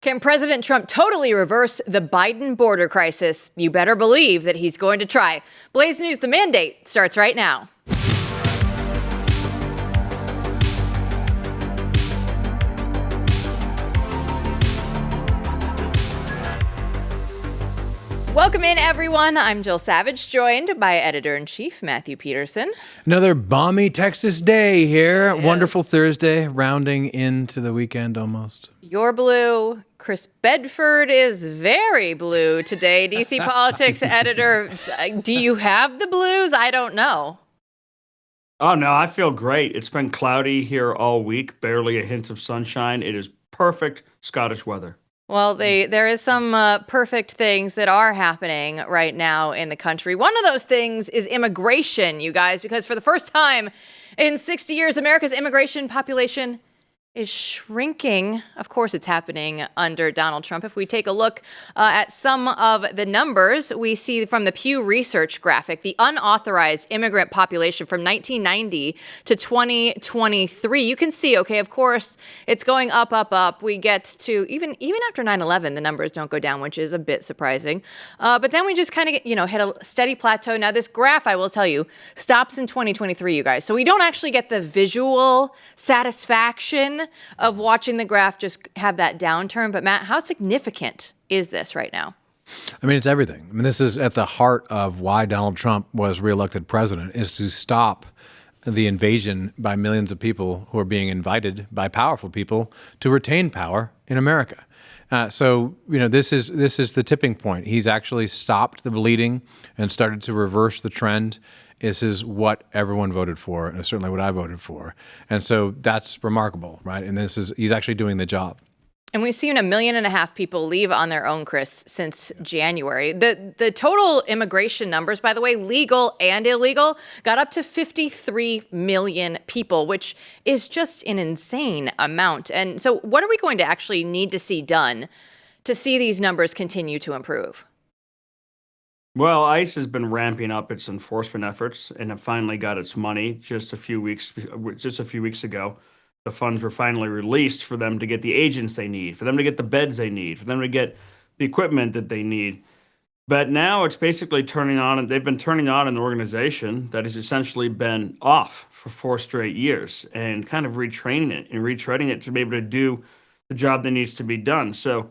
Can President Trump totally reverse the Biden border crisis? You better believe that he's going to try. Blaze News, The Mandate, starts right now. Welcome in, everyone. I'm Jill Savage, joined by Editor-in-Chief Matthew Peterson. Another balmy Texas day here. Wonderful Thursday, rounding into the weekend almost. You're blue. Chris Bedford is very blue today. DC Politics editor. Do you have the blues? I don't know. Oh, no, I feel great. It's been cloudy here all week, barely a hint of sunshine. It is perfect Scottish weather. Well, there is some perfect things that are happening right now in the country. One of those things is immigration, you guys, because for the first time in 60 years, America's immigration population is shrinking. Of course, it's happening under Donald Trump. If we take a look at some of the numbers, we see from the Pew Research graphic, the unauthorized immigrant population from 1990 to 2023. You can see, okay, of course, it's going up, up, up. We get to even after 9/11, the numbers don't go down, which is a bit surprising. But then we just kind of, hit a steady plateau. Now, this graph, I will tell you, stops in 2023, you guys. So we don't actually get the visual satisfaction of watching the graph just have that downturn. But Matt, how significant is this right now? I mean, it's everything. I mean, this is at the heart of why Donald Trump was reelected president, is to stop the invasion by millions of people who are being invited by powerful people to retain power in America. So this is the tipping point. He's actually stopped the bleeding and started to reverse the trend. This is what everyone voted for, and certainly what I voted for. And so that's remarkable, right? And he's actually doing the job. And we've seen 1.5 million people leave on their own, Chris, since January. The total immigration numbers, by the way, legal and illegal, got up to 53 million people, which is just an insane amount. And so what are we going to actually need to see done to see these numbers continue to improve? Well, ICE has been ramping up its enforcement efforts, and it finally got its money just a few weeks ago. The funds were finally released for them to get the agents they need, for them to get the beds they need, for them to get the equipment that they need. But now it's basically turning on, and they've been turning on an organization that has essentially been off for 4 straight years and kind of retraining it and retreading it to be able to do the job that needs to be done. So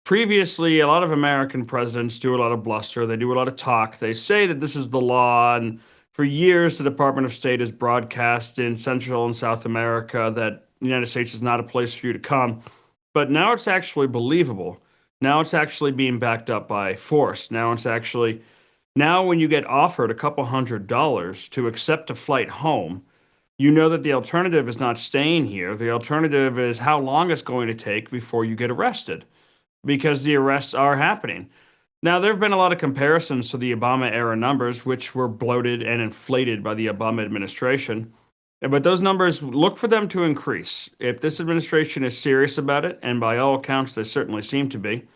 previously, a lot of American presidents do a lot of bluster. They do a lot of talk. They say that this is the law. And for years, the Department of State has broadcast in Central and South America that the United States is not a place for you to come. But now it's actually believable. Now it's actually being backed up by force. Now when you get offered a couple $100 to accept a flight home, you know that the alternative is not staying here. The alternative is how long it's going to take before you get arrested, because the arrests are happening. Now, there have been a lot of comparisons to the Obama-era numbers, which were bloated and inflated by the Obama administration. But those numbers, look for them to increase. If this administration is serious about it, and by all accounts they certainly seem to be,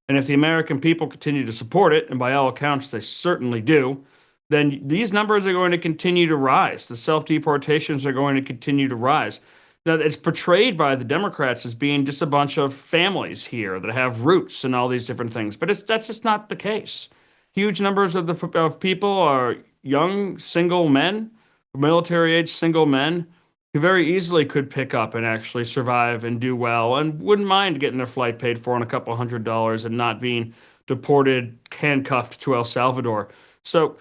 and if the American people continue to support it, and by all accounts they certainly do, then these numbers are going to continue to rise. The self-deportations are going to continue to rise. Now, it's portrayed by the Democrats as being just a bunch of families here that have roots and all these different things, but that's just not the case. Huge numbers of people are young single men, military-age single men, who very easily could pick up and actually survive and do well and wouldn't mind getting their flight paid for on a couple $100 and not being deported, handcuffed to El Salvador. So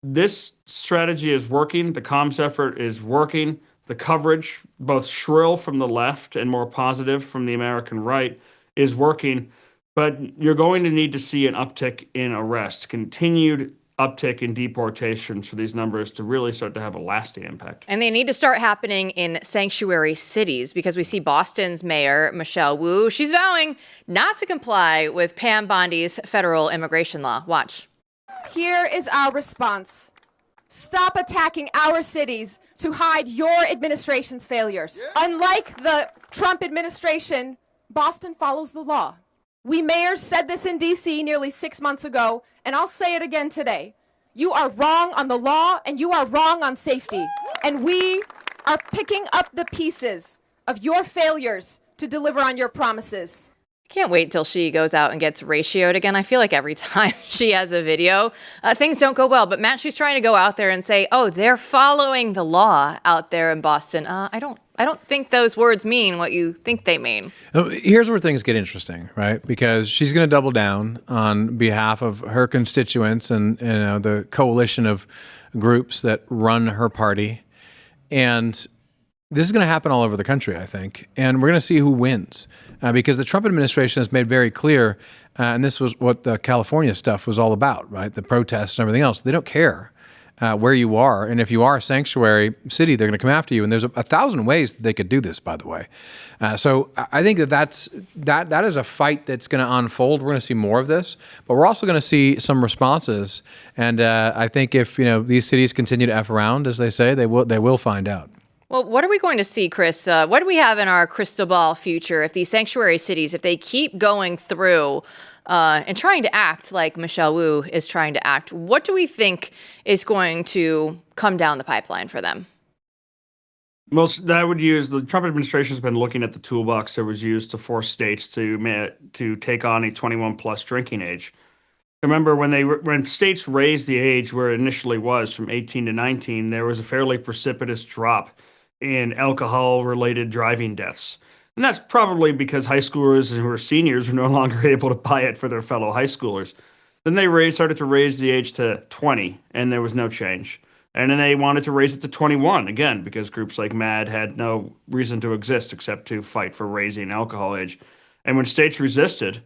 this strategy is working. The comms effort is working. The coverage, both shrill from the left and more positive from the American right, is working. But you're going to need to see an uptick in arrests, continued uptick in deportations for these numbers to really start to have a lasting impact. And they need to start happening in sanctuary cities, because we see Boston's mayor, Michelle Wu, she's vowing not to comply with Pam Bondi's federal immigration law. Watch. Here is our response. Stop attacking our cities to hide your administration's failures. Yeah. Unlike the Trump administration, Boston follows the law. We mayors said this in D.C. nearly 6 months ago, and I'll say it again today. You are wrong on the law, and you are wrong on safety. And we are picking up the pieces of your failures to deliver on your promises. Can't wait till she goes out and gets ratioed again. I feel like every time she has a video, things don't go well. But Matt, she's trying to go out there and say, "Oh, they're following the law out there in Boston." I don't think those words mean what you think they mean. Here's where things get interesting, right? Because she's going to double down on behalf of her constituents and the coalition of groups that run her party, and this is going to happen all over the country, I think, and we're going to see who wins because the Trump administration has made very clear, and this was what the California stuff was all about, right? The protests and everything else. They don't care where you are, and if you are a sanctuary city, they're going to come after you. And there's 1,000 ways that they could do this, by the way. So I think that is a fight that's going to unfold. We're going to see more of this, but we're also going to see some responses. And I think if these cities continue to F around, as they say, they will find out. Well, what are we going to see, Chris? What do we have in our crystal ball future if these sanctuary cities, if they keep going through and trying to act like Michelle Wu is trying to act, what do we think is going to come down the pipeline for them? The Trump administration has been looking at the toolbox that was used to force states to take on a 21 plus drinking age. Remember when states raised the age where it initially was from 18 to 19, there was a fairly precipitous drop in alcohol-related driving deaths. And that's probably because high schoolers who are seniors are no longer able to buy it for their fellow high schoolers. Then they started to raise the age to 20, and there was no change. And then they wanted to raise it to 21, again, because groups like MAD had no reason to exist except to fight for raising alcohol age. And when states resisted,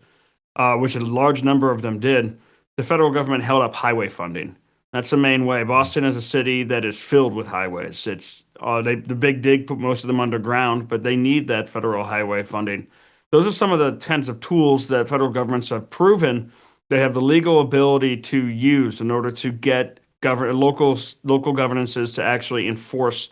which a large number of them did, the federal government held up highway funding. That's the main way. Boston is a city that is filled with highways. It's the Big Dig put most of them underground, but they need that federal highway funding. Those are some of the tens of tools that federal governments have proven they have the legal ability to use in order to get local governances to actually enforce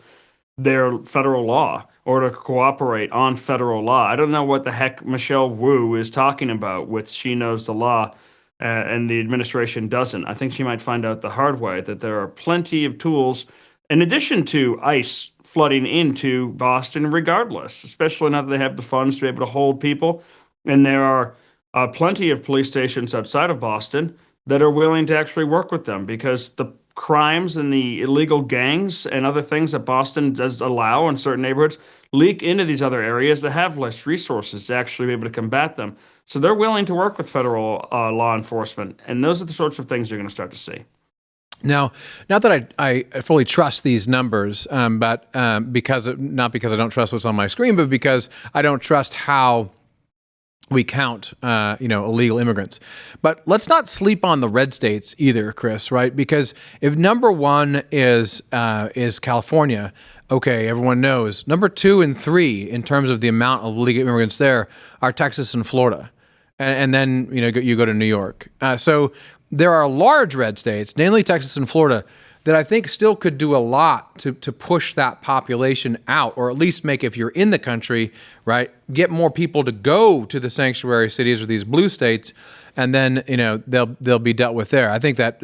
their federal law or to cooperate on federal law. I don't know what the heck Michelle Wu is talking about with she knows the law. And the administration doesn't. I think she might find out the hard way that there are plenty of tools, in addition to ICE flooding into Boston regardless, especially now that they have the funds to be able to hold people. And there are plenty of police stations outside of Boston that are willing to actually work with them because the crimes and the illegal gangs and other things that Boston does allow in certain neighborhoods leak into these other areas that have less resources to actually be able to combat them. So they're willing to work with federal law enforcement. And those are the sorts of things you're going to start to see. Now, not that I fully trust these numbers, but not because I don't trust what's on my screen, but because I don't trust how we count, illegal immigrants. But let's not sleep on the red states either, Chris, right? Because if number one is California, okay, everyone knows. Number 2 and 3 in terms of the amount of legal immigrants there are Texas and Florida. And then, you go to New York. So there are large red states, namely Texas and Florida, that I think still could do a lot to push that population out, or at least make, if you're in the country, right, get more people to go to the sanctuary cities or these blue states, and then, they'll be dealt with there. I think that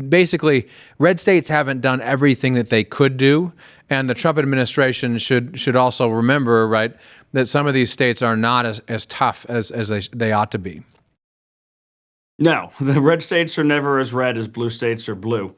basically red states haven't done everything that they could do, and the Trump administration should also remember, right, that some of these states are not as tough as they ought to be. No, the red states are never as red as blue states are blue.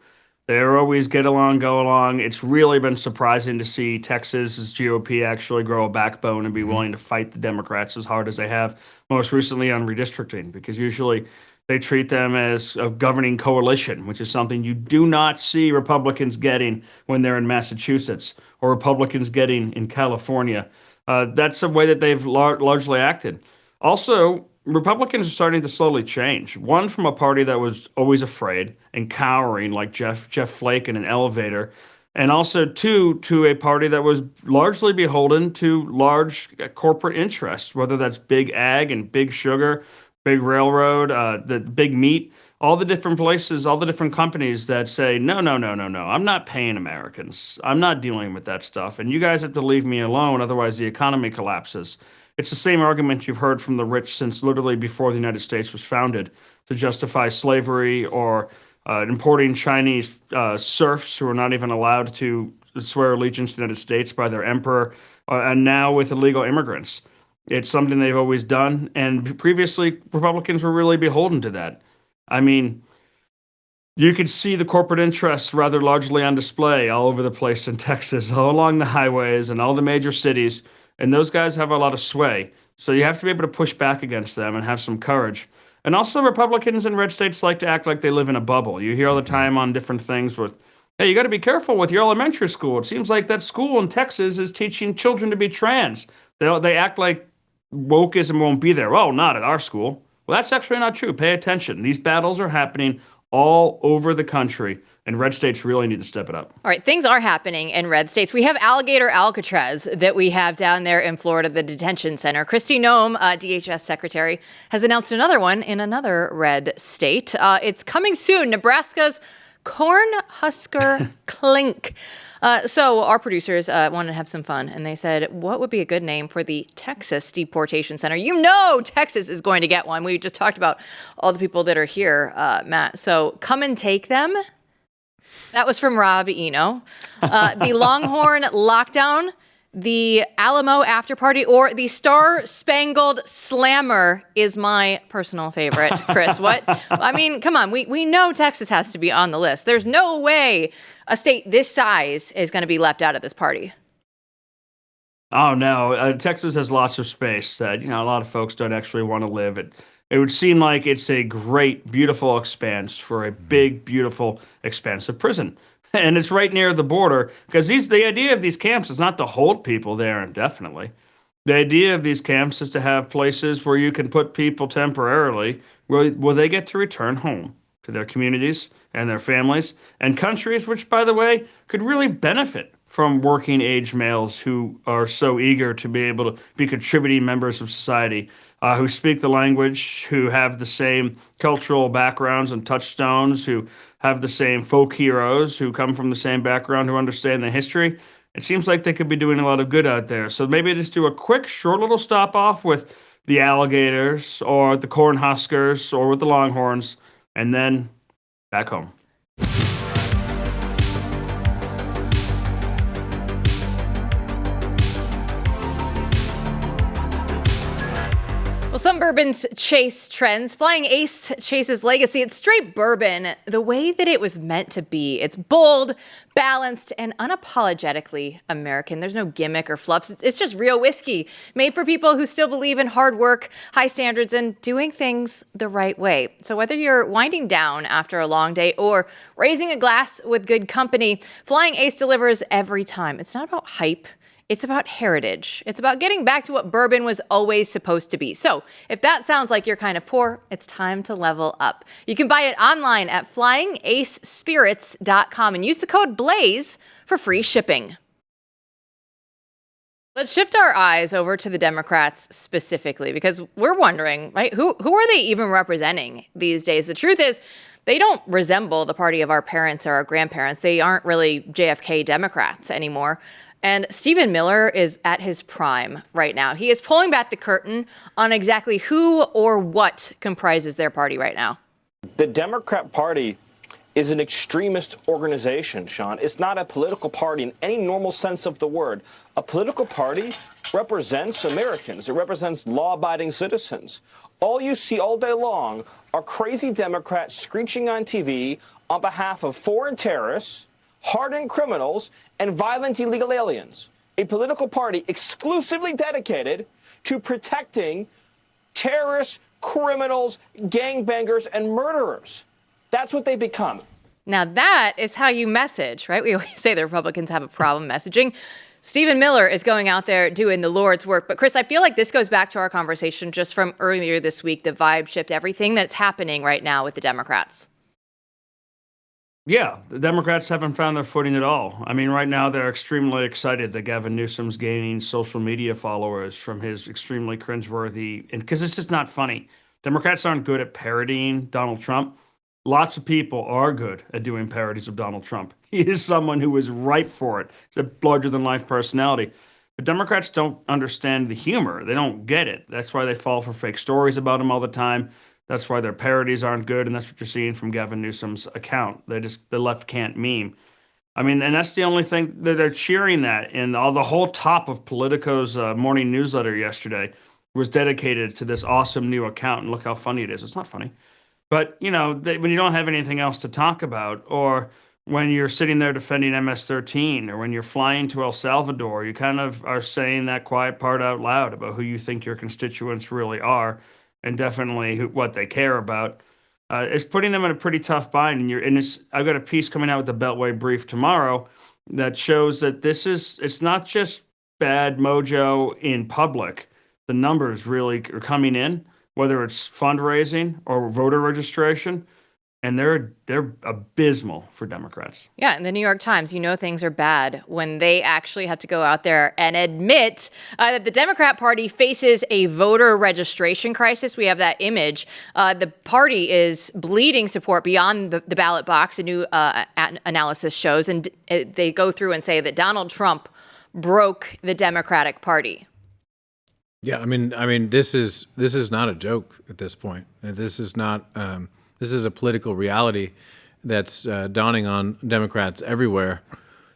They're always get along, go along. It's really been surprising to see Texas's GOP actually grow a backbone and be willing to fight the Democrats as hard as they have, most recently on redistricting, because usually they treat them as a governing coalition, which is something you do not see Republicans getting when they're in Massachusetts or Republicans getting in California. That's the way that they've largely acted. Also, Republicans are starting to slowly change. One, from a party that was always afraid and cowering, like Jeff Flake in an elevator, and also two, to a party that was largely beholden to large corporate interests, whether that's big ag and big sugar, big railroad, the big meat, all the different places, all the different companies that say, no, I'm not paying Americans. I'm not dealing with that stuff. And you guys have to leave me alone, otherwise the economy collapses. It's the same argument you've heard from the rich since literally before the United States was founded to justify slavery or importing Chinese serfs who are not even allowed to swear allegiance to the United States by their emperor, and now with illegal immigrants. It's something they've always done, and previously Republicans were really beholden to that. I mean, you could see the corporate interests rather largely on display all over the place in Texas, all along the highways and all the major cities, and those guys have a lot of sway. So you have to be able to push back against them and have some courage. And also, Republicans in red states like to act like they live in a bubble. You hear all the time on different things with, hey, you got to be careful with your elementary school. It seems like that school in Texas is teaching children to be trans. They act like wokeism won't be there. Oh, not at our school. Well, that's actually not true. Pay attention. These battles are happening all over the country, and red states really need to step it up. All right, things are happening in red states. We have Alligator Alcatraz that we have down there in Florida, the detention center. Kristi Noem, DHS secretary, has announced another one in another red state. It's coming soon, Nebraska's Cornhusker Clink. So our producers wanted to have some fun, and they said, what would be a good name for the Texas Deportation Center? You know Texas is going to get one. We just talked about all the people that are here, Matt. So come and take them. That was from Rob Eno. The Longhorn Lockdown, the Alamo After Party, or the Star Spangled Slammer is my personal favorite. Chris, what? I mean, come on. We know Texas has to be on the list. There's no way a state this size is going to be left out of this party. Oh, no. Texas has lots of space that, a lot of folks don't actually want to live. It would seem like it's a great, beautiful expanse for a big, beautiful, expansive prison. And it's right near the border, because the idea of these camps is not to hold people there indefinitely. The idea of these camps is to have places where you can put people temporarily where they get to return home to their communities and their families, and countries which, by the way, could really benefit from working age males who are so eager to be able to be contributing members of society, who speak the language, who have the same cultural backgrounds and touchstones, who have the same folk heroes, who come from the same background, who understand the history. It seems like they could be doing a lot of good out there. So maybe just do a quick, short little stop off with the alligators or the Cornhuskers or with the Longhorns, and then back home. Well, some bourbons chase trends. Flying Ace chases legacy. It's straight bourbon the way that it was meant to be. It's bold, balanced, and unapologetically American. There's no gimmick or fluffs. It's just real whiskey, made for people who still believe in hard work, high standards, and doing things the right way. So whether you're winding down after a long day or raising a glass with good company, Flying Ace delivers every time. It's not about hype. It's about heritage. It's about getting back to what bourbon was always supposed to be. So if that sounds like you're kind of poor, it's time to level up. You can buy it online at flyingacespirits.com and use the code BLAZE for free shipping. Let's shift our eyes over to the Democrats specifically, because we're wondering, right, who are they even representing these days? The truth is, they don't resemble the party of our parents or our grandparents. They aren't really JFK Democrats anymore. And Stephen Miller is at his prime right now. He is pulling back the curtain on exactly who or what comprises their party right now. The Democrat Party is an extremist organization, Sean. It's not a political party in any normal sense of the word. A political party represents Americans. It represents law-abiding citizens. All you see all day long are crazy Democrats screeching on TV on behalf of foreign terrorists, hardened criminals, and violent illegal aliens. A political party exclusively dedicated to protecting terrorists, criminals, gangbangers, and murderers. That's what they become. Now that is how you message, right? We always say the Republicans have a problem messaging. Stephen Miller is going out there doing the Lord's work. But Chris, I feel like this goes back to our conversation just from earlier this week, the vibe shift, everything that's happening right now with the Democrats. Yeah, the Democrats haven't found their footing at all. I mean, right now they're extremely excited that Gavin Newsom's gaining social media followers from his extremely cringeworthy, and because it's just not funny. Democrats aren't good at parodying Donald Trump. Lots of people are good at doing parodies of Donald Trump. He is someone who is ripe for it. He's a larger-than-life personality. But Democrats don't understand the humor. They don't get it. That's why they fall for fake stories about him all the time. That's why their parodies aren't good, and that's what you're seeing from Gavin Newsom's account. The left can't meme. I mean, and that's the only thing that they're cheering that. And the whole top of Politico's morning newsletter yesterday was dedicated to this awesome new account. And look how funny it is. It's not funny. But, you know, when you don't have anything else to talk about, or when you're sitting there defending MS-13, or when you're flying to El Salvador, you kind of are saying that quiet part out loud about who you think your constituents really are, and definitely what they care about. It's putting them in a pretty tough bind. I've got a piece coming out with the Beltway Brief tomorrow that shows that it's not just bad mojo in public. The numbers really are coming in, whether it's fundraising or voter registration, and they're abysmal for Democrats. Yeah, in the New York Times, you know things are bad when they actually have to go out there and admit that the Democrat Party faces a voter registration crisis. We have that image. The party is bleeding support beyond the ballot box, a new analysis shows, and they go through and say that Donald Trump broke the Democratic Party. Yeah, I mean, this is not a joke at this point. This is not. This is a political reality that's dawning on Democrats everywhere,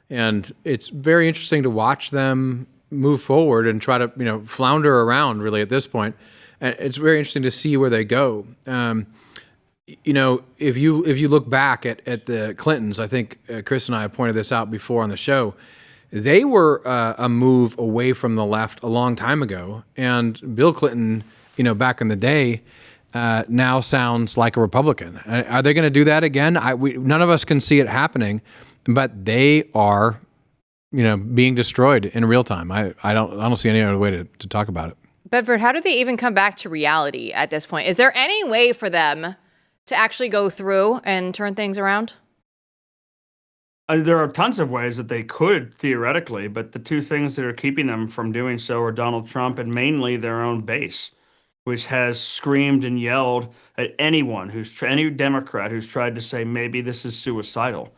and it's very interesting to watch them move forward and try to flounder around. Really, at this point, and it's very interesting to see where they go. If you look back at the Clintons, I think Chris and I have pointed this out before on the show. They were a move away from the left a long time ago, and Bill Clinton, back in the day, now sounds like a Republican. Are they going to do that again? None of us can see it happening, but they are, being destroyed in real time. I don't see any other way to talk about it. Bedford, how do they even come back to reality at this point? Is there any way for them to actually go through and turn things around? There are tons of ways that they could, theoretically, but the two things that are keeping them from doing so are Donald Trump and mainly their own base, which has screamed and yelled at anyone any Democrat who's tried to say maybe this is suicidal.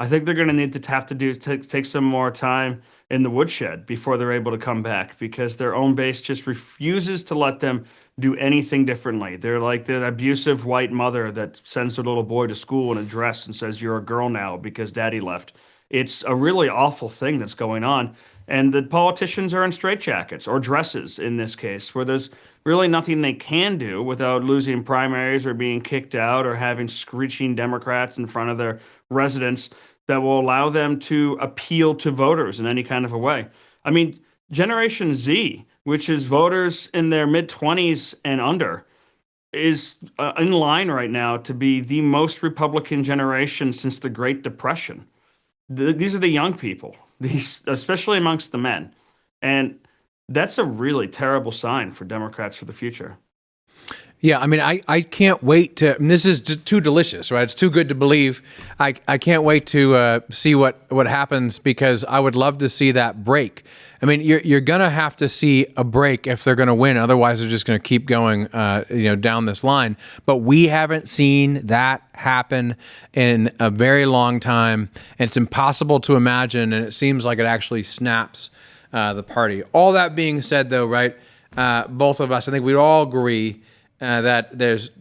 I think they're going to need to take some more time in the woodshed before they're able to come back, because their own base just refuses to let them do anything differently. They're like the abusive white mother that sends her little boy to school in a dress and says, "You're a girl now because daddy left." It's a really awful thing that's going on. And the politicians are in straitjackets, or dresses in this case, where there's really nothing they can do without losing primaries or being kicked out or having screeching Democrats in front of their residents that will allow them to appeal to voters in any kind of a way. I mean, Generation Z, which is voters in their mid-20s and under, is in line right now to be the most Republican generation since the Great Depression. These are the young people, especially amongst the men. And that's a really terrible sign for Democrats for the future. Yeah, I mean, I can't wait to, and this is too delicious, right? It's too good to believe. I can't wait to see what happens, because I would love to see that break. I mean, you're going to have to see a break if they're going to win. Otherwise, they're just going to keep going, down this line. But we haven't seen that happen in a very long time. It's impossible to imagine, and it seems like it actually snaps the party. All that being said, though, right, both of us, I think we'd all agree that there's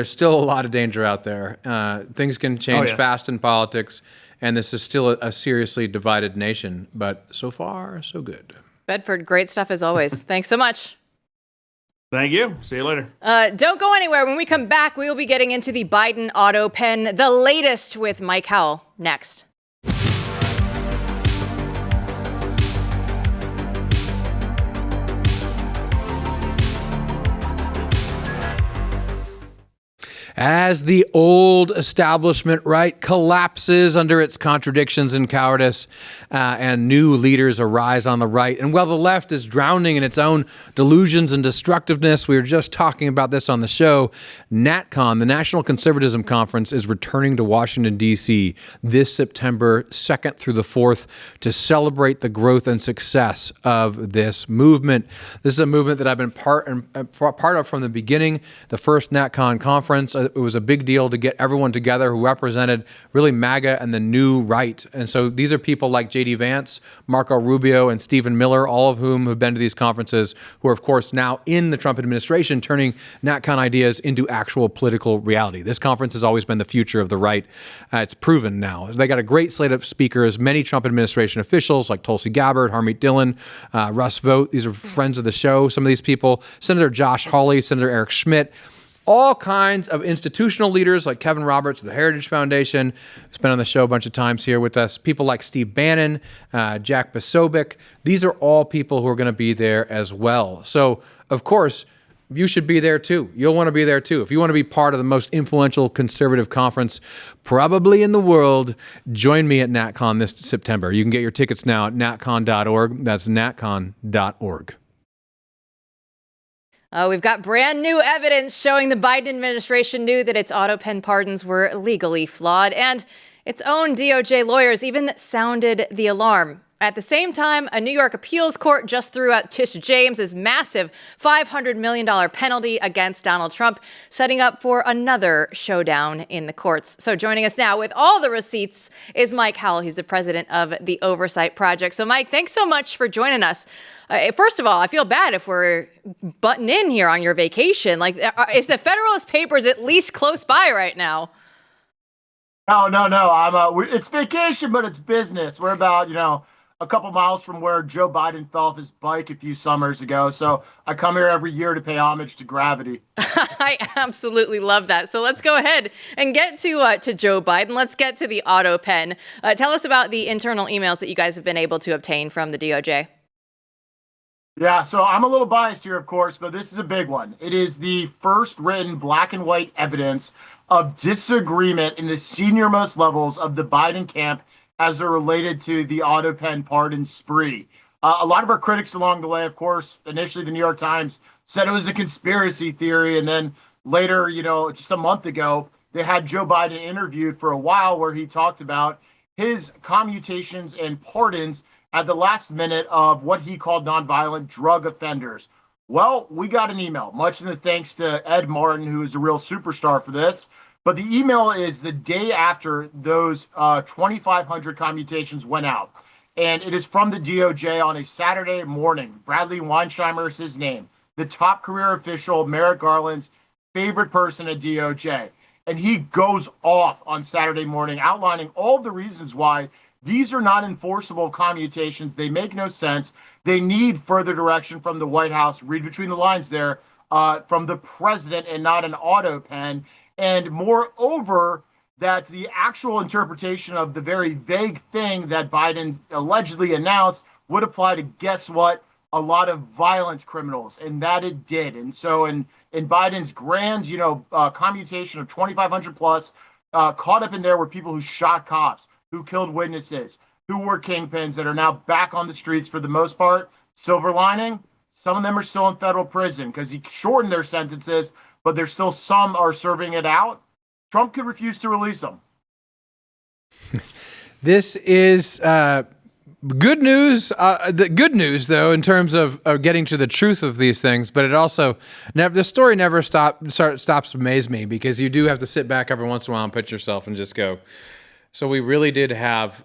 still a lot of danger out there. Things can change fast in politics, and this is still a seriously divided nation. But so far, so good. Bedford, great stuff as always. Thanks so much. Thank you. See you later. Don't go anywhere. When we come back, we will be getting into the Biden autopen, the latest with Mike Howell, next. As the old establishment right collapses under its contradictions and cowardice, and new leaders arise on the right, and while the left is drowning in its own delusions and destructiveness, we were just talking about this on the show, NATCON, the National Conservatism Conference, is returning to Washington, D.C. this September 2nd through the 4th to celebrate the growth and success of this movement. This is a movement that I've been part of from the beginning, the first NATCON conference. it was a big deal to get everyone together who represented really MAGA and the new right. And so these are people like J.D. Vance, Marco Rubio, and Stephen Miller, all of whom have been to these conferences, who are, of course, now in the Trump administration, turning NATCON ideas into actual political reality. This conference has always been the future of the right. It's proven now. They got a great slate of speakers, many Trump administration officials like Tulsi Gabbard, Harmeet Dillon, Russ Vought. These are friends of the show, some of these people. Senator Josh Hawley, Senator Eric Schmidt, all kinds of institutional leaders like Kevin Roberts of the Heritage Foundation, who's been on the show a bunch of times here with us. People like Steve Bannon, Jack Posobiec. These are all people who are going to be there as well. So, of course, you should be there too. You'll want to be there too. If you want to be part of the most influential conservative conference probably in the world, join me at NatCon this September. You can get your tickets now at natcon.org. That's natcon.org. We've got brand new evidence showing the Biden administration knew that its autopen pardons were legally flawed, and its own DOJ lawyers even sounded the alarm. At the same time, a New York appeals court just threw out Tish James's massive $500 million penalty against Donald Trump, setting up for another showdown in the courts. So joining us now with all the receipts is Mike Howell. He's the president of the Oversight Project. So Mike, thanks so much for joining us. First of all, I feel bad if we're butting in here on your vacation. Like, is the Federalist Papers at least close by right now? No. It's vacation, but it's business. We're about, a couple miles from where Joe Biden fell off his bike a few summers ago. So I come here every year to pay homage to gravity. I absolutely love that. So let's go ahead and get to Joe Biden. Let's get to the autopen. Tell us about the internal emails that you guys have been able to obtain from the DOJ. Yeah, so I'm a little biased here, of course, but this is a big one. It is the first written black and white evidence of disagreement in the senior-most levels of the Biden camp as they're related to the autopen pardon spree. A lot of our critics along the way, of course, initially the New York Times said it was a conspiracy theory. And then later, just a month ago, they had Joe Biden interviewed for a while where he talked about his commutations and pardons at the last minute of what he called nonviolent drug offenders. Well, we got an email, much in the thanks to Ed Martin, who is a real superstar for this. But the email is the day after those 2,500 commutations went out. And it is from the DOJ on a Saturday morning. Bradley Weinsheimer is his name, the top career official, Merrick Garland's favorite person at DOJ. And he goes off on Saturday morning, outlining all the reasons why these are not enforceable commutations. They make no sense. They need further direction from the White House. Read between the lines there, from the president and not an autopen. And moreover, that the actual interpretation of the very vague thing that Biden allegedly announced would apply to, guess what, a lot of violent criminals, and that it did. And so in Biden's grand, commutation of 2,500 plus, caught up in there were people who shot cops, who killed witnesses, who were kingpins that are now back on the streets for the most part. Silver lining, some of them are still in federal prison because he shortened their sentences, but there's still some are serving it out. Trump could refuse to release them. This is good news. The good news, though, in terms of getting to the truth of these things, but it also the story never stops to amaze me, because you do have to sit back every once in a while and put yourself and just go, so we really did have,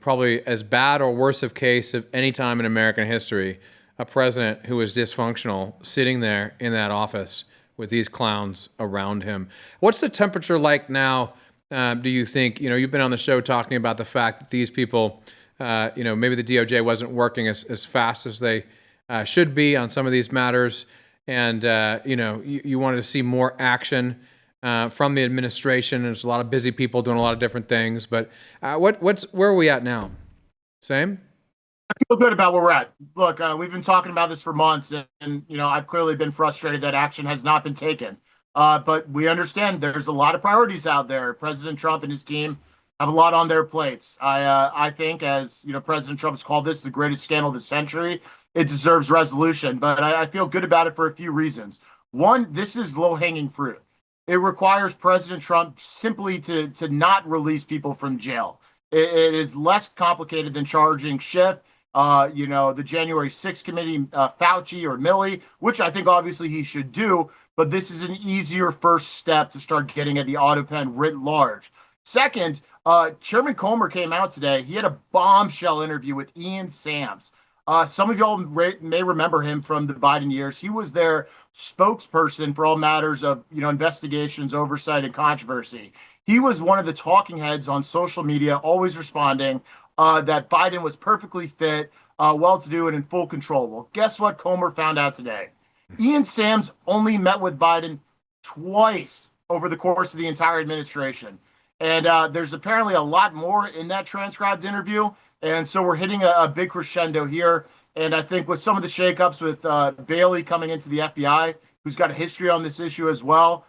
probably as bad or worse of case of any time in American history, a president who was dysfunctional sitting there in that office with these clowns around him. What's the temperature like now? Do you think, you've been on the show talking about the fact that these people, maybe the DOJ wasn't working as fast as they should be on some of these matters. And, you wanted to see more action from the administration. There's a lot of busy people doing a lot of different things. But where are we at now? Same? I feel good about where we're at. Look, we've been talking about this for months, and I've clearly been frustrated that action has not been taken. But we understand there's a lot of priorities out there. President Trump and his team have a lot on their plates. I think, as President Trump has called this the greatest scandal of the century, it deserves resolution. But I feel good about it for a few reasons. One, this is low-hanging fruit. It requires President Trump simply to not release people from jail. It is less complicated than charging Schiff, the January 6th committee, Fauci or Milley, which I think obviously he should do. but this is an easier first step to start getting at the autopen writ large. Second, Chairman Comer came out today. He had a bombshell interview with Ian Sams. Some of y'all may remember him from the Biden years. He was their spokesperson for all matters of, investigations, oversight, and controversy. He was one of the talking heads on social media, always responding that Biden was perfectly fit, well-to-do, and in full control. Well, guess what Comer found out today? Ian Sams only met with Biden twice over the course of the entire administration. And there's apparently a lot more in that transcribed interview. And so we're hitting a big crescendo here. And I think with some of the shakeups with Bailey coming into the FBI, who's got a history on this issue as well,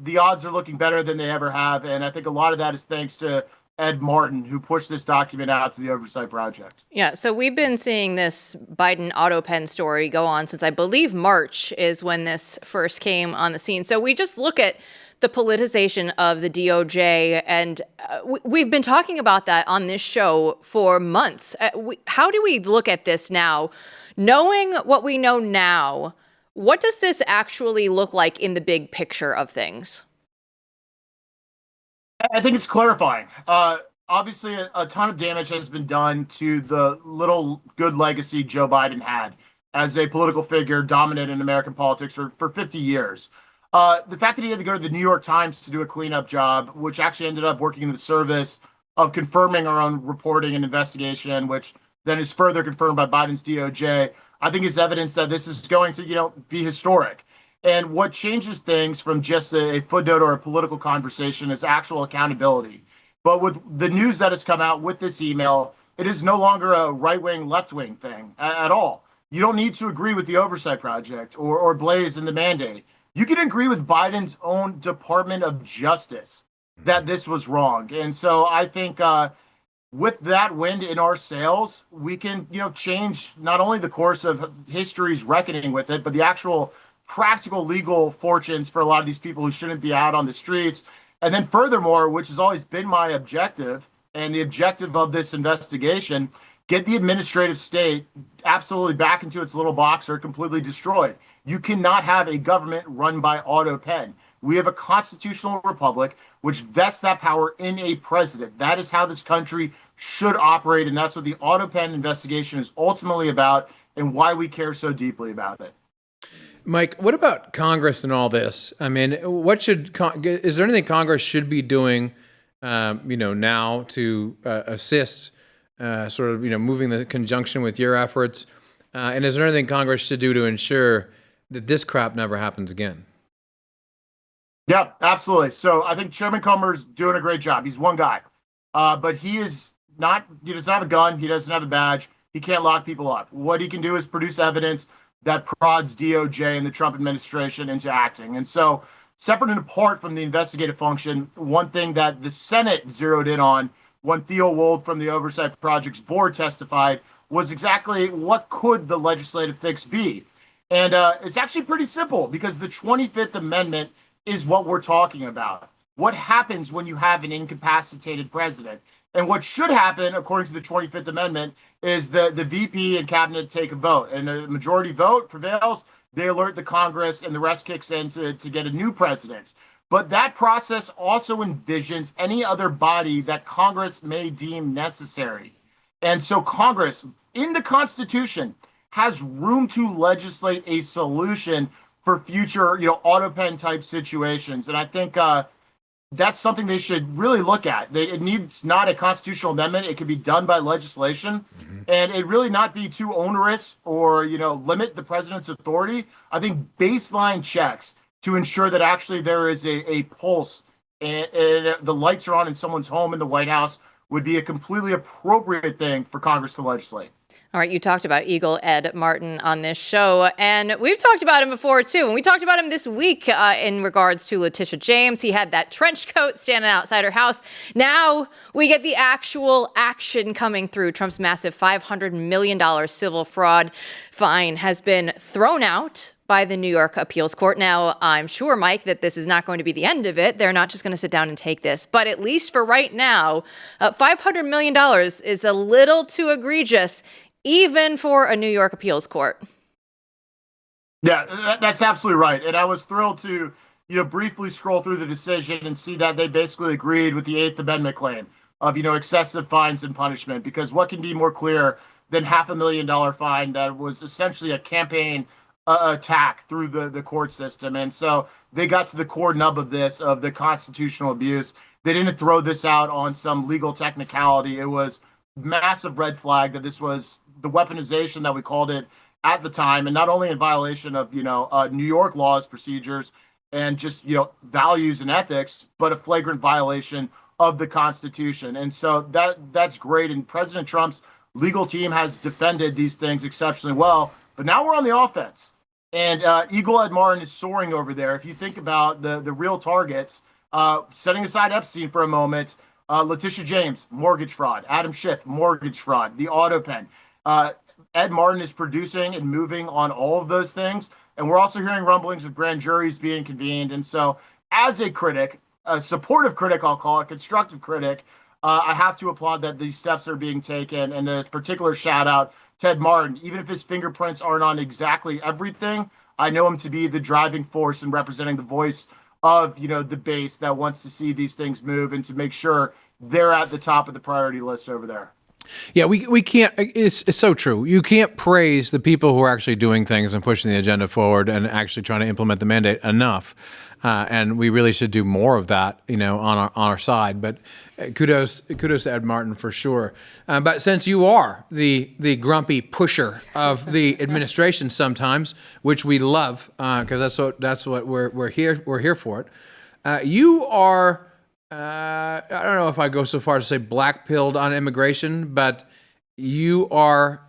the odds are looking better than they ever have. And I think a lot of that is thanks to Ed Martin, who pushed this document out to the Oversight Project. Yeah, so we've been seeing this Biden autopen story go on since I believe March is when this first came on the scene. So we just look at the politicization of the DOJ, and we've been talking about that on this show for months. How do we look at this now? Knowing what we know now, what does this actually look like in the big picture of things? I think it's clarifying. Obviously, a ton of damage has been done to the little good legacy Joe Biden had as a political figure dominant in American politics for 50 years. The fact that he had to go to the New York Times to do a cleanup job, which actually ended up working in the service of confirming our own reporting and investigation, which then is further confirmed by Biden's DOJ, I think is evidence that this is going to, be historic. And what changes things from just a footnote or a political conversation is actual accountability. But with the news that has come out with this email, it is no longer a right-wing, left-wing thing at all. You don't need to agree with the Oversight Project or Blaze and the mandate. You can agree with Biden's own Department of Justice that this was wrong. And so I think with that wind in our sails, we can, change not only the course of history's reckoning with it, but the actual practical legal fortunes for a lot of these people who shouldn't be out on the streets. And then furthermore, which has always been my objective and the objective of this investigation, get the administrative state absolutely back into its little box or completely destroyed. You cannot have a government run by autopen. We have a constitutional republic which vests that power in a president. That is how this country should operate, and that's what the autopen investigation is ultimately about and why we care so deeply about it. Mike, what about Congress and all this? I mean, is there anything Congress should be doing, now to assist, moving the conjunction with your efforts? And is there anything Congress should do to ensure that this crap never happens again? Yeah, absolutely. So I think Chairman Comer's doing a great job. He's one guy, but he doesn't have a gun. He doesn't have a badge. He can't lock people up. What he can do is produce evidence that prods DOJ and the Trump administration into acting. And so separate and apart from the investigative function, one thing that the Senate zeroed in on when Theo Wold from the Oversight Project's board testified was exactly what could the legislative fix be. And it's actually pretty simple because the 25th Amendment is what we're talking about. What happens when you have an incapacitated president? And what should happen, according to the 25th Amendment, is that the VP and cabinet take a vote. And a majority vote prevails, they alert the Congress, and the rest kicks in to get a new president. But that process also envisions any other body that Congress may deem necessary. And so Congress, in the Constitution, has room to legislate a solution for future, autopen type situations. And I think that's something they should really look at. It needs not a constitutional amendment. It can be done by legislation, and it really not be too onerous or, limit the president's authority. I think baseline checks to ensure that actually there is a pulse and the lights are on in someone's home in the White House would be a completely appropriate thing for Congress to legislate. All right, you talked about Eagle Ed Martin on this show, and we've talked about him before, too. And we talked about him this week in regards to Letitia James. He had that trench coat standing outside her house. Now we get the actual action coming through. Trump's massive $500 million civil fraud fine has been thrown out by the New York Appeals Court. Now, I'm sure, Mike, that this is not going to be the end of it. They're not just going to sit down and take this. But at least for right now, $500 million is a little too egregious, even for a New York appeals court. Yeah, that's absolutely right. And I was thrilled to, briefly scroll through the decision and see that they basically agreed with the Eighth Amendment claim of, excessive fines and punishment. Because what can be more clear than $500,000 fine that was essentially a campaign attack through the court system? And so they got to the core nub of this, of the constitutional abuse. They didn't throw this out on some legal technicality. It was massive red flag that this was the weaponization that we called it at the time, and not only in violation of New York laws, procedures, and just values and ethics, but a flagrant violation of the Constitution. And so that's great. And President Trump's legal team has defended these things exceptionally well. But now we're on the offense, and Eagle Ed Martin is soaring over there. If you think about the real targets, setting aside Epstein for a moment, Letitia James, mortgage fraud; Adam Schiff, mortgage fraud; the autopen. Ed Martin is producing and moving on all of those things. And we're also hearing rumblings of grand juries being convened. And so, as a critic, a supportive critic, I'll call it, constructive critic, I have to applaud that these steps are being taken. And this particular shout out, Ted Martin, even if his fingerprints aren't on exactly everything, I know him to be the driving force and representing the voice of, the base that wants to see these things move and to make sure they're at the top of the priority list over there. Yeah, we can't. It's so true. You can't praise the people who are actually doing things and pushing the agenda forward and actually trying to implement the mandate enough. And we really should do more of that, on our side. But kudos to Ed Martin for sure. But since you are the grumpy pusher of the administration sometimes, which we love, because that's what we're here for it. You are. I don't know if I go so far as to say black-pilled on immigration, but you are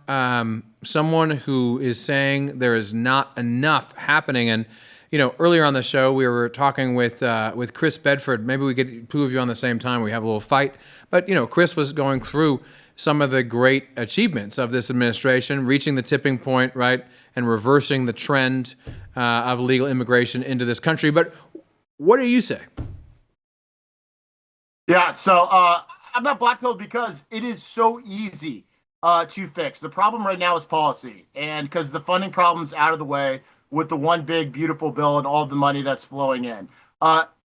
someone who is saying there is not enough happening. And, earlier on the show, we were talking with Chris Bedford. Maybe we get two of you on the same time. We have a little fight. But, Chris was going through some of the great achievements of this administration, reaching the tipping point, right, and reversing the trend of illegal immigration into this country. But what do you say? Yeah, so I'm not black-pilled because it is so easy to fix. The problem right now is policy, and because the funding problem's out of the way with the one big, beautiful bill and all the money that's flowing in.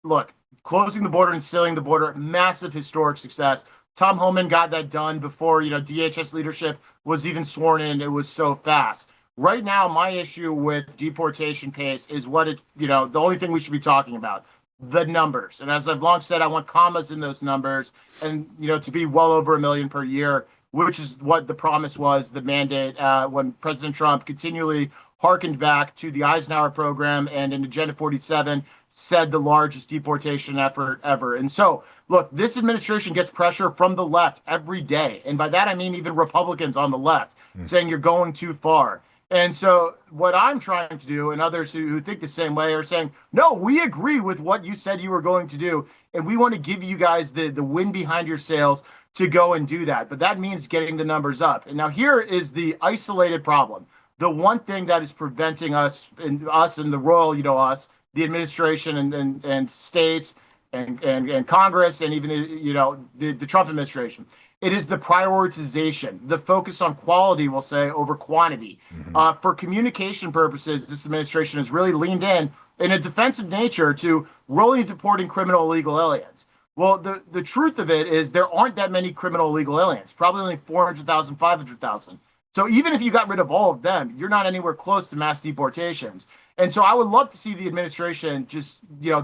Look, closing the border and sealing the border, massive historic success. Tom Homan got that done before, DHS leadership was even sworn in. It was so fast. Right now, my issue with deportation pace is the only thing we should be talking about. The numbers. And as I've long said, I want commas in those numbers and, to be well over 1 million per year, which is what the promise was, the mandate, when President Trump continually hearkened back to the Eisenhower program and in Agenda 47 said the largest deportation effort ever. And so, look, this administration gets pressure from the left every day. And by that, I mean even Republicans on the left saying you're going too far. And so what I'm trying to do, and others who think the same way, are saying, no, we agree with what you said you were going to do. And we want to give you guys the wind behind your sails to go and do that. But that means getting the numbers up. And now here is the isolated problem. The one thing that is preventing us and the royal, the administration and states and Congress and even, the Trump administration. It is the prioritization, the focus on quality, we'll say, over quantity. For communication purposes, this administration has really leaned in a defensive nature to rolling and deporting criminal illegal aliens. Well, the truth of it is there aren't that many criminal illegal aliens, probably only 400,000, 500,000. So even if you got rid of all of them, you're not anywhere close to mass deportations. And so I would love to see the administration just,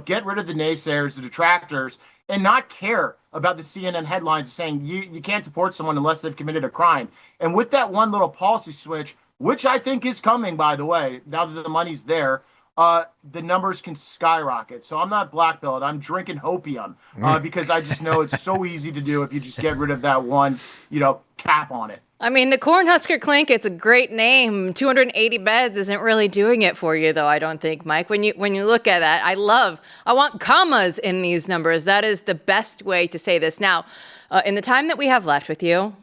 get rid of the naysayers, the detractors, and not care about the CNN headlines saying you can't deport someone unless they've committed a crime. And with that one little policy switch, which I think is coming, by the way, now that the money's there, the numbers can skyrocket. So I'm not black-pilled. I'm drinking hopium because I just know it's so easy to do if you just get rid of that one, cap on it. I mean, the Cornhusker Clink, it's a great name. 280 beds isn't really doing it for you, though, I don't think, Mike. When you look at that, I want commas in these numbers. That is the best way to say this. Now, in the time that we have left with you,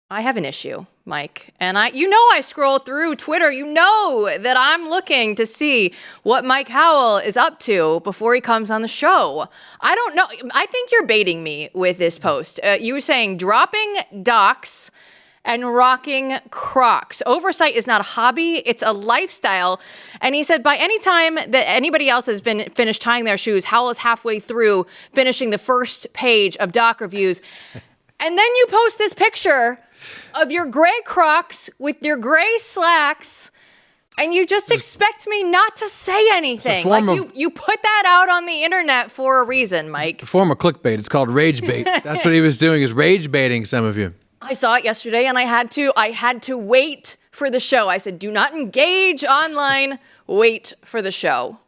I have an issue, Mike. And I scroll through Twitter. You know that I'm looking to see what Mike Howell is up to before he comes on the show. I don't know. I think you're baiting me with this post. You were saying dropping docs and rocking Crocs. Oversight is not a hobby, it's a lifestyle. And he said by any time that anybody else has been finished tying their shoes, Howell is halfway through finishing the first page of doc reviews. And then you post this picture of your gray Crocs with your gray slacks, and you just expect me not to say anything. Like you put that out on the internet for a reason, Mike. It's a form of clickbait. It's called rage bait. That's what he was doing, is rage baiting some of you. I saw it yesterday, and I had to wait for the show. I said, do not engage online. Wait for the show.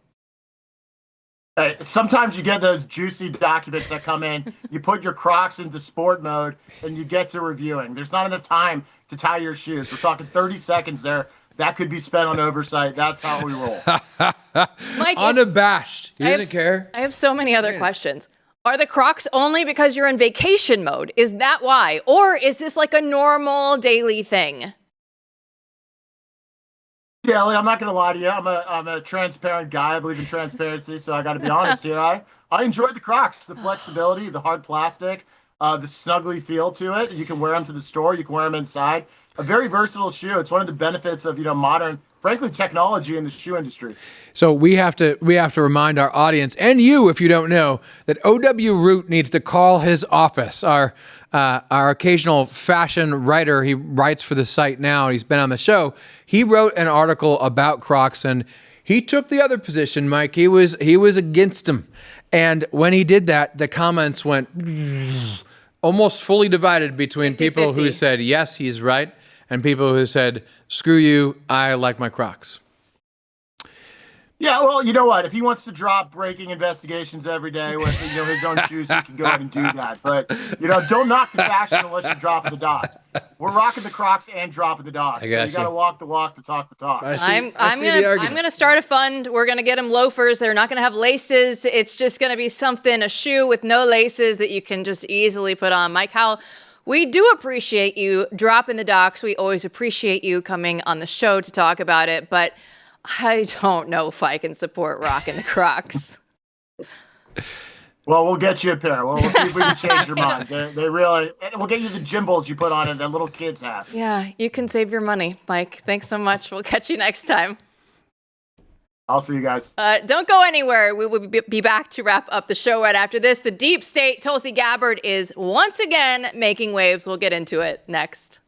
Hey, sometimes you get those juicy documents that come in. You put your Crocs into sport mode, and you get to reviewing. There's not enough time to tie your shoes. We're talking 30 seconds there. That could be spent on Oversight. That's how we roll. Mike, unabashed. He doesn't care. I have so many other questions. Are the Crocs only because you're in vacation mode? Is that why? Or is this like a normal daily thing? Yeah, I'm not going to lie to you. I'm a transparent guy. I believe in transparency, so I got to be honest here. I enjoyed the Crocs, the flexibility, the hard plastic, the snuggly feel to it. You can wear them to the store. You can wear them inside. A very versatile shoe. It's one of the benefits of modern, frankly, technology in the shoe industry. So we have to remind our audience, and you, if you don't know, that O.W. Root needs to call his office. Our occasional fashion writer, he writes for the site now. He's been on the show. He wrote an article about Crocs, and he took the other position, Mike. He was against them, and when he did that, the comments went almost fully divided between 50-50. People who said yes, he's right, and people who said, screw you, I like my Crocs. Yeah, well, you know what? If he wants to drop breaking investigations every day with his own shoes, he can go ahead and do that. But don't knock the fashion unless you're dropping the dots. We're rocking the Crocs and dropping the dots. So you got to walk the walk to talk the talk. I'm gonna start a fund. We're gonna get them loafers. They're not gonna have laces. It's just gonna be a shoe with no laces that you can just easily put on. Mike Howell, we do appreciate you dropping the docs. We always appreciate you coming on the show to talk about it, but I don't know if I can support rocking the Crocs. Well, we'll get you a pair. We'll see if we can change your mind. They really, we'll get you the gimballs you put on it that little kids have. Yeah, you can save your money, Mike. Thanks so much. We'll catch you next time. I'll see you guys. Don't go anywhere. We will be back to wrap up the show right after this. The deep state, Tulsi Gabbard, is once again making waves. We'll get into it next.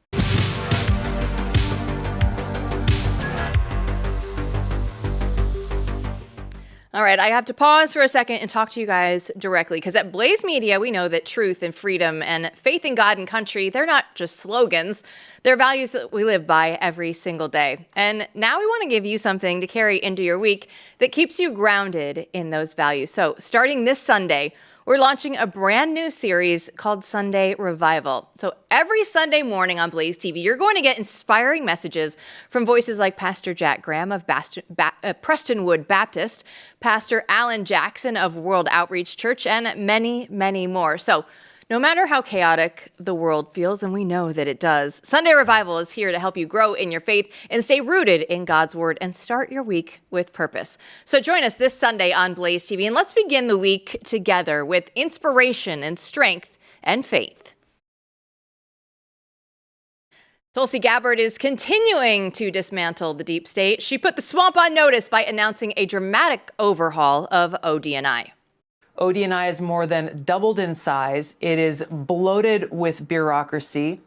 All right, I have to pause for a second and talk to you guys directly, because at Blaze Media, we know that truth and freedom and faith in God and country, they're not just slogans. They're values that we live by every single day. And now we want to give you something to carry into your week that keeps you grounded in those values. So starting this Sunday, we're launching a brand new series called Sunday Revival. So every Sunday morning on Blaze TV, you're going to get inspiring messages from voices like Pastor Jack Graham of Prestonwood Baptist, Pastor Alan Jackson of World Outreach Church, and many, many more. So no matter how chaotic the world feels, and we know that it does, Sunday Revival is here to help you grow in your faith and stay rooted in God's Word and start your week with purpose. So join us this Sunday on Blaze TV, and let's begin the week together with inspiration and strength and faith. Tulsi Gabbard is continuing to dismantle the deep state. She put the swamp on notice by announcing a dramatic overhaul of ODNI. ODNI is more than doubled in size. It is bloated with bureaucracy.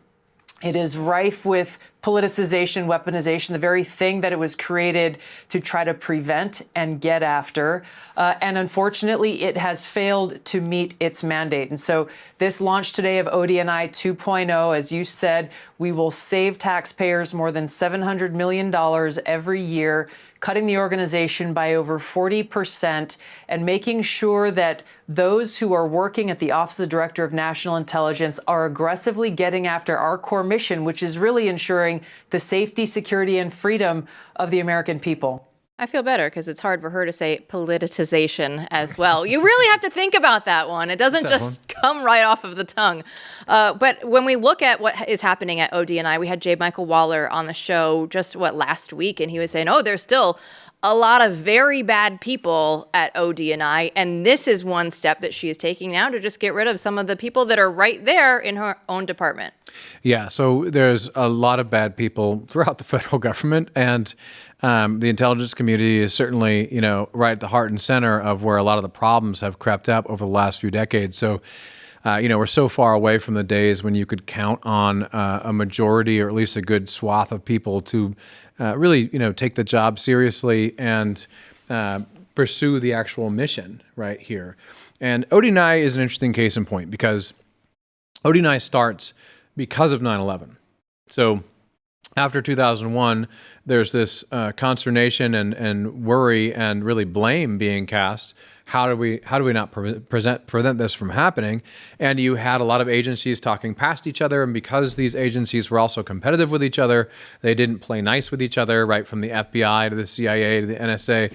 It is rife with politicization, weaponization, the very thing that it was created to try to prevent and get after. And unfortunately, it has failed to meet its mandate. And so this launch today of ODNI 2.0, as you said, we will save taxpayers more than $700 million every year, cutting the organization by over 40% and making sure that those who are working at the Office of the Director of National Intelligence are aggressively getting after our core mission, which is really ensuring the safety, security, and freedom of the American people. I feel better because it's hard for her to say politicization as well. You really have to think about that one. It doesn't just come right off of the tongue. But when we look at what is happening at ODNI, we had J. Michael Waller on the show just last week, and he was saying, there's still a lot of very bad people at ODNI, and this is one step that she is taking now to just get rid of some of the people that are right there in her own department. Yeah, so there's a lot of bad people throughout the federal government, and the intelligence community is certainly, right at the heart and center of where a lot of the problems have crept up over the last few decades. So, we're so far away from the days when you could count on a majority or at least a good swath of people to really, take the job seriously and pursue the actual mission right here. And ODNI is an interesting case in point because ODNI starts because of 9/11. So after 2001, there's this consternation and worry and really blame being cast. How do we not prevent this from happening? And you had a lot of agencies talking past each other, and because these agencies were also competitive with each other, they didn't play nice with each other, right? From the FBI to the CIA to the NSA,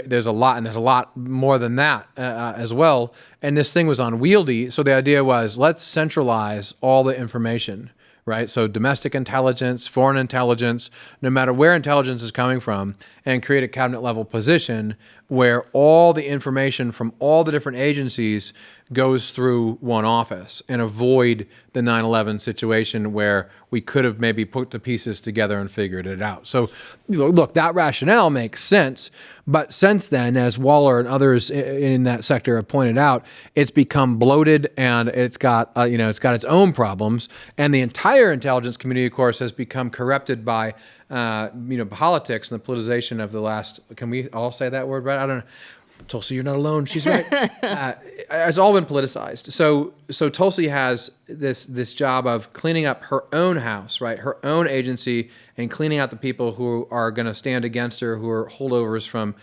there's a lot, and there's a lot more than that as well. And this thing was unwieldy, so the idea was let's centralize all the information. Right? So domestic intelligence, foreign intelligence, no matter where intelligence is coming from, and create a cabinet level position where all the information from all the different agencies goes through one office and avoid the 9/11 situation where we could have maybe put the pieces together and figured it out. So look, that rationale makes sense. But since then, as Waller and others in that sector have pointed out, it's become bloated and it's got its own problems. And the entire intelligence community, of course, has become corrupted by politics and the politicization of the last. Can we all say that word right? I don't know. Tulsi, you're not alone. She's right. It's all been politicized. So Tulsi has this job of cleaning up her own house, right? Her own agency, and cleaning out the people who are going to stand against her, who are holdovers from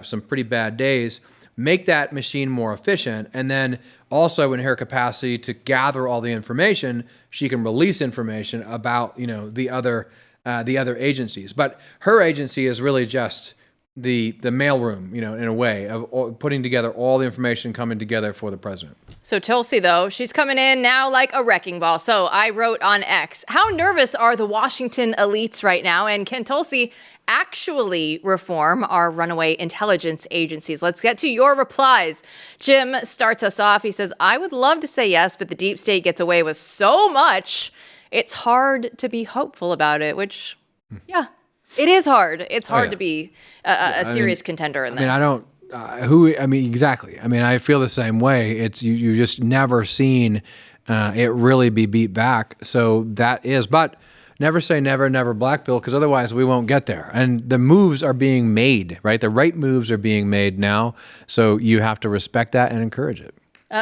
some pretty bad days. Make that machine more efficient, and then also in her capacity to gather all the information, she can release information about the other agencies. But her agency is really just the mailroom, in a way of putting together all the information coming together for the president. So Tulsi, though, she's coming in now like a wrecking ball. So I wrote on X, how nervous are the Washington elites right now? And can Tulsi actually reform our runaway intelligence agencies? Let's get to your replies. Jim starts us off. He says, I would love to say yes, but the deep state gets away with so much. It's hard to be hopeful about it, which, yeah. It is hard. It's hard to be a serious contender in this. Exactly. I feel the same way. It's you just never seen it really be beat back. So that is, but never say never, never black pill, because otherwise we won't get there. And the moves are being made, right? The right moves are being made now. So you have to respect that and encourage it.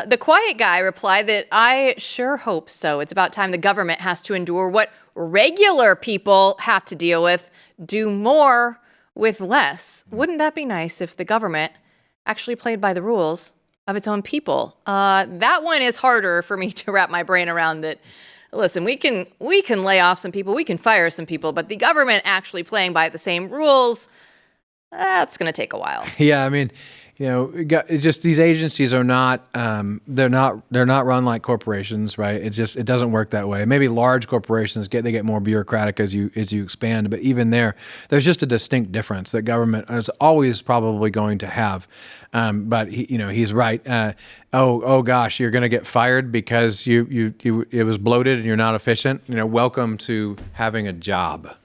The quiet guy replied that I sure hope so. It's about time the government has to endure what regular people have to deal with. Do more with less. Wouldn't that be nice if the government actually played by the rules of its own people? That one is harder for me to wrap my brain around. That, listen, we can lay off some people, we can fire some people, but the government actually playing by the same rules, that's going to take a while. Yeah, just these agencies are not they're not run like corporations, right? It doesn't work that way. Maybe large corporations get more bureaucratic as you expand, but even there's just a distinct difference that government is always probably going to have. But he's right. Oh gosh, you're going to get fired because it was bloated and you're not efficient. Welcome to having a job.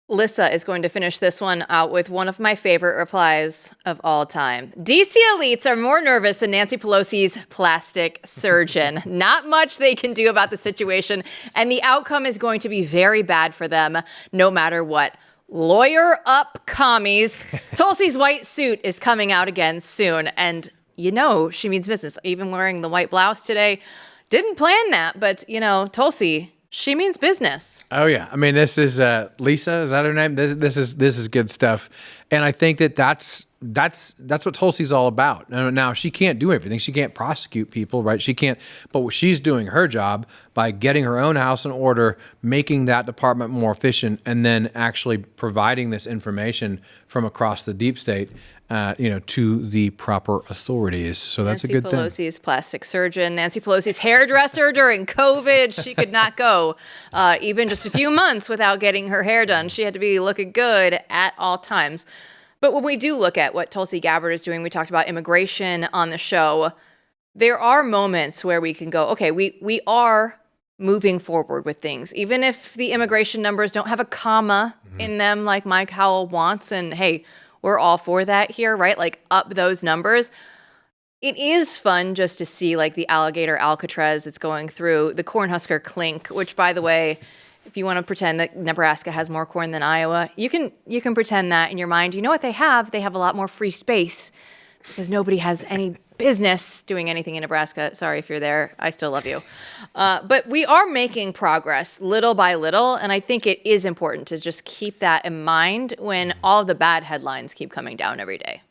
Lissa is going to finish this one out with one of my favorite replies of all time. DC elites are more nervous than Nancy Pelosi's plastic surgeon. Not much they can do about the situation, and the outcome is going to be very bad for them, no matter what. Lawyer up, commies. Tulsi's white suit is coming out again soon, and she means business. Even wearing the white blouse today. Didn't plan that, but, Tulsi, she means business. Oh yeah, this is Lisa. Is that her name? This is good stuff, and I think that's what Tulsi's all about. Now she can't do everything. She can't prosecute people, right? She can't. But she's doing her job by getting her own house in order, making that department more efficient, and then actually providing this information from across the deep state to the proper authorities. So that's Nancy a good thing. Pelosi's plastic surgeon, Nancy Pelosi's hairdresser during COVID. She could not go even just a few months without getting her hair done. She had to be looking good at all times. But when we do look at what Tulsi Gabbard is doing, we talked about immigration on the show. There are moments where we can go, okay, we are moving forward with things, even if the immigration numbers don't have a comma in them like Mike Howell wants. And hey, we're all for that here, right? Like up those numbers. It is fun just to see like the alligator Alcatraz that's going through, the Cornhusker clink, which by the way, if you want to pretend that Nebraska has more corn than Iowa, you can pretend that in your mind. You know what they have? They have a lot more free space because nobody has any business doing anything in Nebraska. Sorry if you're there. I still love you. But we are making progress little by little. And I think it is important to just keep that in mind when all the bad headlines keep coming down every day.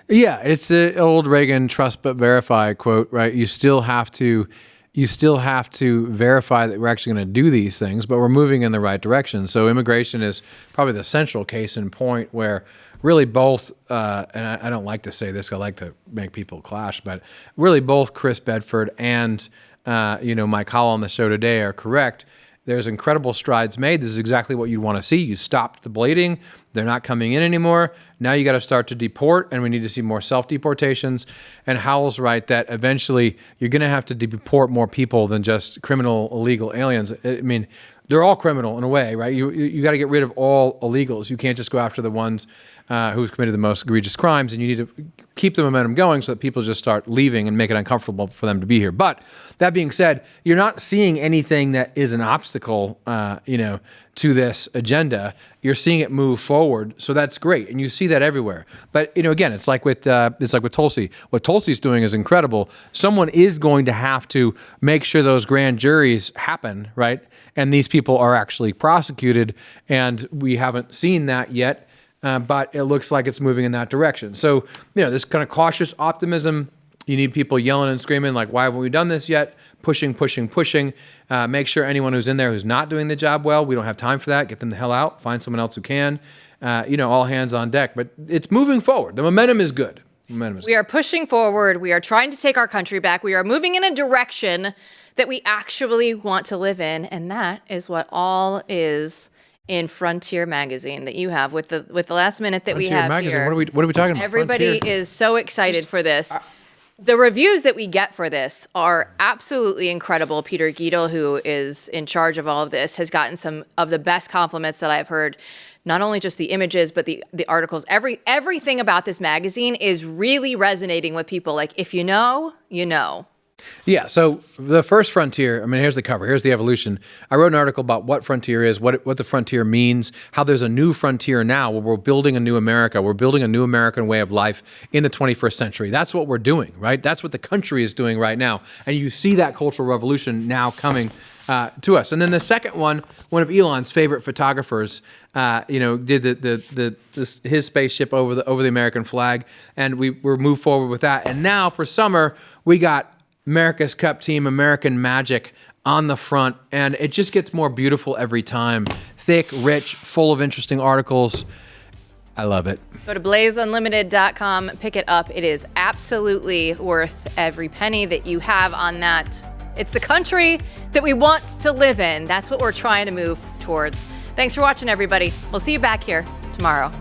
Yeah, it's the old Reagan trust but verify quote, right? You still have to verify that we're actually going to do these things, but we're moving in the right direction. So immigration is probably the central case in point where really both, and I don't like to say this, I like to make people clash, but really both Chris Bedford and Mike Howell on the show today are correct. There's incredible strides made. This is exactly what you'd want to see. You stopped the bleeding. They're not coming in anymore. Now you got to start to deport, and we need to see more self-deportations. And Howell's right that eventually you're going to have to deport more people than just criminal, illegal aliens. I mean, they're all criminal in a way, right? You got to get rid of all illegals. You can't just go after the ones who've committed the most egregious crimes, and you need to keep the momentum going so that people just start leaving and make it uncomfortable for them to be here. But that being said, you're not seeing anything that is an obstacle, to this agenda. You're seeing it move forward, so that's great, and you see that everywhere. But again, it's like with Tulsi. What Tulsi's doing is incredible. Someone is going to have to make sure those grand juries happen, right? And these people are actually prosecuted, and we haven't seen that yet. But it looks like it's moving in that direction. So, this kind of cautious optimism. You need people yelling and screaming like, why haven't we done this yet? Pushing. Make sure anyone who's in there who's not doing the job well, we don't have time for that. Get them the hell out. Find someone else who can. All hands on deck. But it's moving forward. The momentum is good. We are pushing forward. We are trying to take our country back. We are moving in a direction that we actually want to live in. And that is what all is in Frontier Magazine that you have with the last minute that Frontier we have Magazine. here. What are we talking about? Everybody Frontier is so excited for this. The reviews that we get for this are absolutely incredible. Peter Giedel, who is in charge of all of this, has gotten some of the best compliments that I've heard. Not only just the images, but the articles. Everything about this magazine is really resonating with people. Like, if you know, you know. Yeah, so the first frontier, here's the cover, here's the evolution. I wrote an article about what frontier is, what the frontier means, how there's a new frontier now where we're building a new America. We're building a new American way of life in the 21st century. That's what we're doing, right? That's what the country is doing right now. And you see that cultural revolution now coming to us. And then the second one of Elon's favorite photographers, did his spaceship over the American flag, and we were moved forward with that. And now for summer, we got America's Cup team, American Magic on the front, and it just gets more beautiful every time. Thick, rich, full of interesting articles. I love it. Go to blazeunlimited.com, pick it up. It is absolutely worth every penny that you have on that. It's the country that we want to live in. That's what we're trying to move towards. Thanks for watching, everybody. We'll see you back here tomorrow.